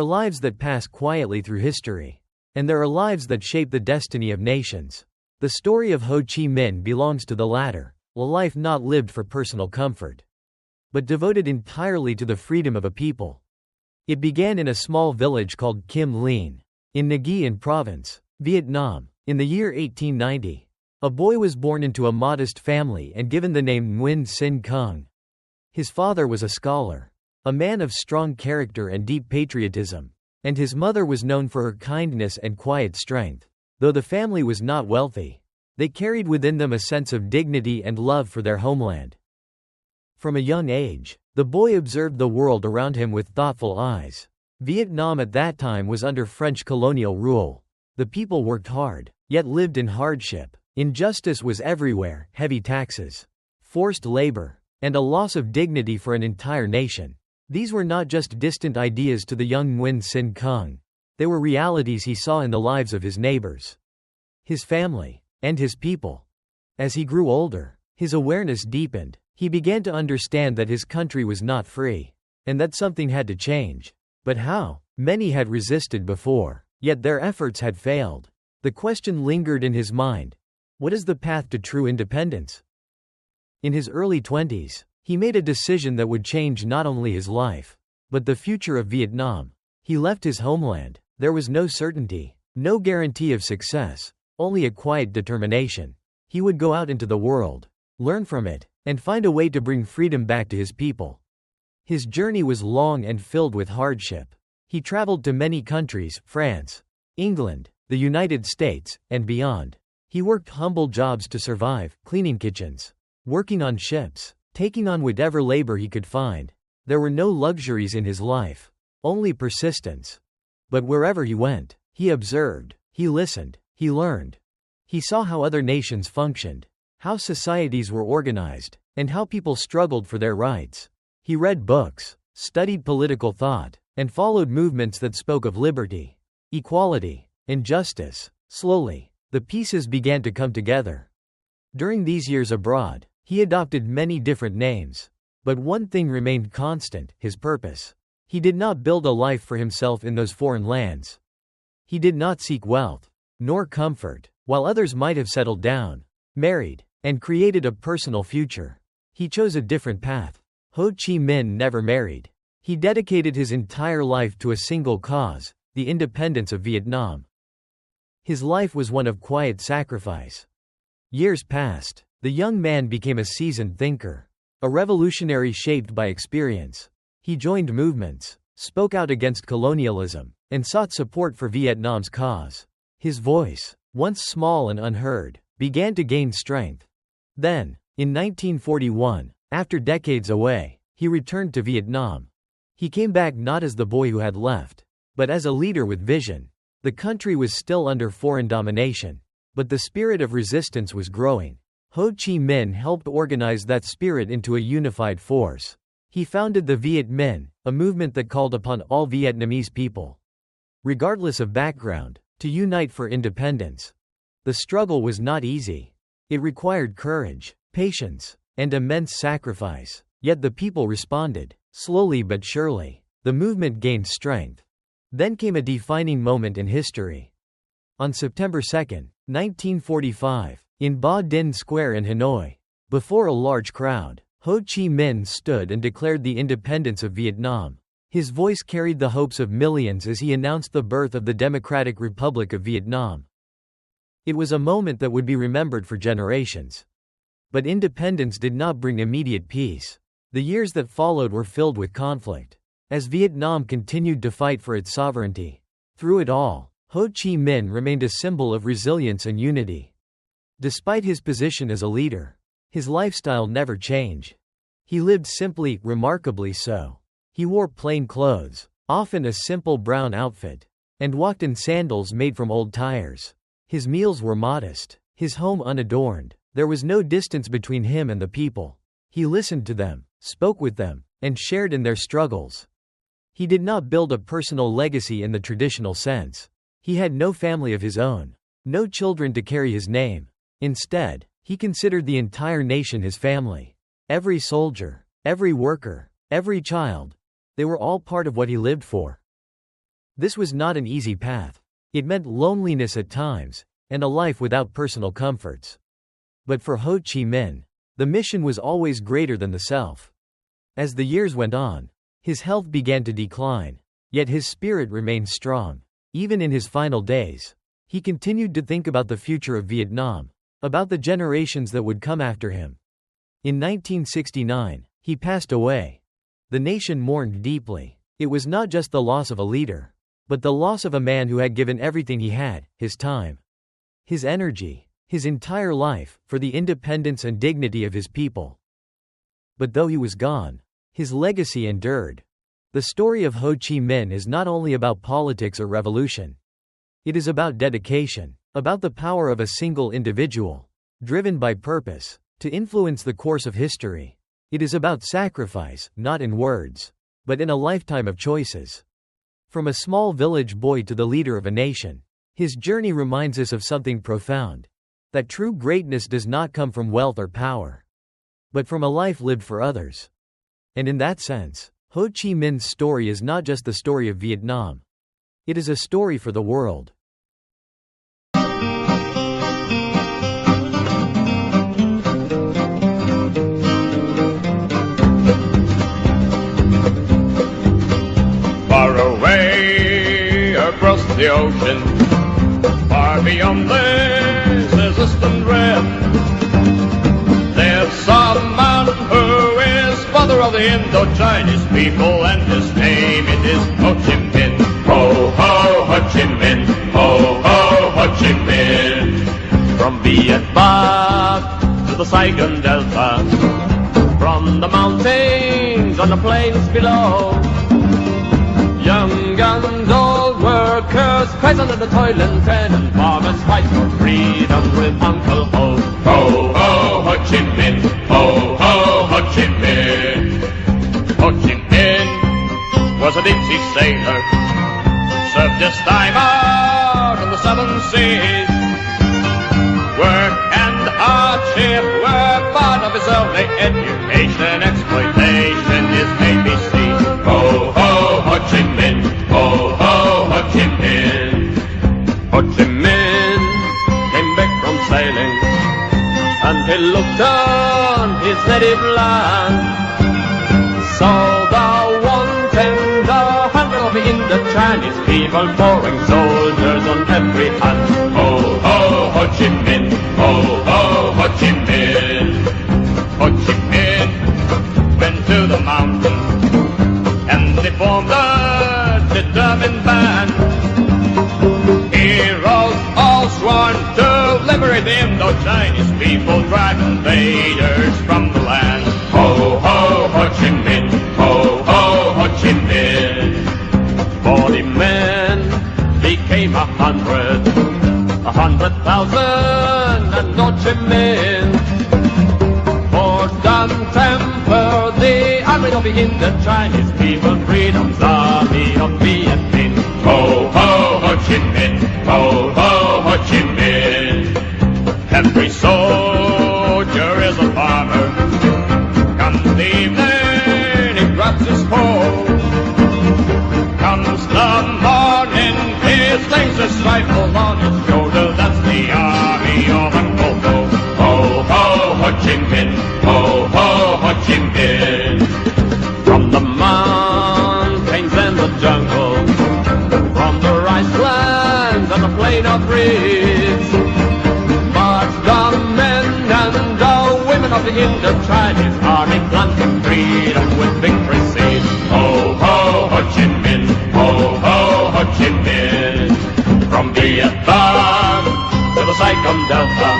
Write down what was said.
are lives that pass quietly through history. And there are lives that shape the destiny of nations. The story of Ho Chi Minh belongs to the latter, a life not lived for personal comfort, but devoted entirely to the freedom of a people. It began in a small village called Kim Lien, in Nha Province, Vietnam, in the year 1890. A boy was born into a modest family and given the name Nguyen Sinh Kung. His father was a scholar, a man of strong character and deep patriotism, and his mother was known for her kindness and quiet strength. Though the family was not wealthy, they carried within them a sense of dignity and love for their homeland. From a young age, the boy observed the world around him with thoughtful eyes. Vietnam at that time was under French colonial rule. The people worked hard, yet lived in hardship. Injustice was everywhere, heavy taxes, forced labor, and a loss of dignity for an entire nation. These were not just distant ideas to the young Nguyen Sinh Kung. They were realities he saw in the lives of his neighbors, his family, and his people. As he grew older, his awareness deepened. He began to understand that his country was not free, and that something had to change. But how? Many had resisted before, yet their efforts had failed. The question lingered in his mind: what is the path to true independence? In his early 20s, he made a decision that would change not only his life, but the future of Vietnam. He left his homeland. There was no certainty, no guarantee of success, only a quiet determination. He would go out into the world, learn from it, and find a way to bring freedom back to his people. His journey was long and filled with hardship. He traveled to many countries: France, England, the United States, and beyond. He worked humble jobs to survive, cleaning kitchens, working on ships, taking on whatever labor he could find. There were no luxuries in his life, only persistence. But wherever he went, he observed, he listened, he learned. He saw how other nations functioned, how societies were organized, and how people struggled for their rights. He read books, studied political thought, and followed movements that spoke of liberty, equality, and justice. Slowly, the pieces began to come together. During these years abroad, he adopted many different names. But one thing remained constant: his purpose. He did not build a life for himself in those foreign lands. He did not seek wealth, nor comfort, while others might have settled down, married, and created a personal future. He chose a different path. Ho Chi Minh never married. He dedicated his entire life to a single cause: the independence of Vietnam. His life was one of quiet sacrifice. Years passed. The young man became a seasoned thinker, a revolutionary shaped by experience. He joined movements, spoke out against colonialism, and sought support for Vietnam's cause. His voice, once small and unheard, began to gain strength. Then, in 1941, after decades away, he returned to Vietnam. He came back not as the boy who had left, but as a leader with vision. The country was still under foreign domination, but the spirit of resistance was growing. Ho Chi Minh helped organize that spirit into a unified force. He founded the Viet Minh, a movement that called upon all Vietnamese people, regardless of background, to unite for independence. The struggle was not easy. It required courage, patience, and immense sacrifice. Yet the people responded. Slowly but surely, the movement gained strength. Then came a defining moment in history. On September 2, 1945, in Ba Dinh Square in Hanoi, before a large crowd, Ho Chi Minh stood and declared the independence of Vietnam. His voice carried the hopes of millions as he announced the birth of the Democratic Republic of Vietnam. It was a moment that would be remembered for generations. But independence did not bring immediate peace. The years that followed were filled with conflict, as Vietnam continued to fight for its sovereignty. Through it all, Ho Chi Minh remained a symbol of resilience and unity. Despite his position as a leader, his lifestyle never changed. He lived simply, remarkably so. He wore plain clothes, often a simple brown outfit, and walked in sandals made from old tires. His meals were modest, his home unadorned. There was no distance between him and the people. He listened to them, spoke with them, and shared in their struggles. He did not build a personal legacy in the traditional sense. He had no family of his own, no children to carry his name. Instead, he considered the entire nation his family. Every soldier, every worker, every child, they were all part of what he lived for. This was not an easy path. It meant loneliness at times, and a life without personal comforts. But for Ho Chi Minh, the mission was always greater than the self. As the years went on, his health began to decline, yet his spirit remained strong. Even in his final days, he continued to think about the future of Vietnam, about the generations that would come after him. In 1969, he passed away. The nation mourned deeply. It was not just the loss of a leader, but the loss of a man who had given everything he had, his time, his energy, his entire life, for the independence and dignity of his people. But though he was gone, his legacy endured. The story of Ho Chi Minh is not only about politics or revolution. It is about dedication, about the power of a single individual, driven by purpose, to influence the course of history. It is about sacrifice, not in words, but in a lifetime of choices. From a small village boy to the leader of a nation, his journey reminds us of something profound, that true greatness does not come from wealth or power, but from a life lived for others. And in that sense, Ho Chi Minh's story is not just the story of Vietnam. It is a story for the world. Far away across the ocean, far beyond this existent rim, there's a man who is father of the Indo-Chinese people, and his name it is Ho Chi Minh. Ho ho Ho Chi Minh, ho ho Ho Chi Minh. From Vietnam to the Saigon Delta, from the mountains and the plains below, young and old workers, peasant and the toiling tenant, farmers fight for freedom with Uncle Ho. Ho ho Ho Chi Minh, ho ho Ho Chi Minh. Ho Chi Minh was a deep sea sailor, served his time out on the seven seas. Work and hardship were part of his only education, exploitation his ABC. Ho ho Ho Chi Minh, ho ho Ho Chi Minh. Ho Chi Minh came back from sailing, and he looked on his native land. Saw the want and the hunger of the Chinese people, pouring soldiers on every hand. Ho ho Ho Chi Minh, ho ho Ho Chi Minh. Ho Chi Minh went to the mountains, and they formed a determined band. Heroes all sworn to liberate the Indo-Chinese people, drive invaders from the land. Ho ho Ho Chi Minh, ho ho Ho Chi Minh. 40 men became 100,000, and Ho Chi Minh for them temper the army of the Indo-Chinese people, freedom's army of Viet Minh. Ho ho Ho Chi Minh, ho ho Ho Chi Minh. Every soldier is a farmer. Comes the evening, he grabs his hoe. Comes the morning, he slings his rifle on his shoulder. That's the army of Uncle Ho. Ho ho Ho Chi Minh, ho ho Ho Chi Minh. From the mountains and the jungle, from the rice lands and the plain of reeds, march the men and the women of the Indo-Chinese army, planting freedom with victory seeds. Ho ho Ho Chi Minh, ho ho Ho Chi Minh. From Vietnam to the Saigon Delta,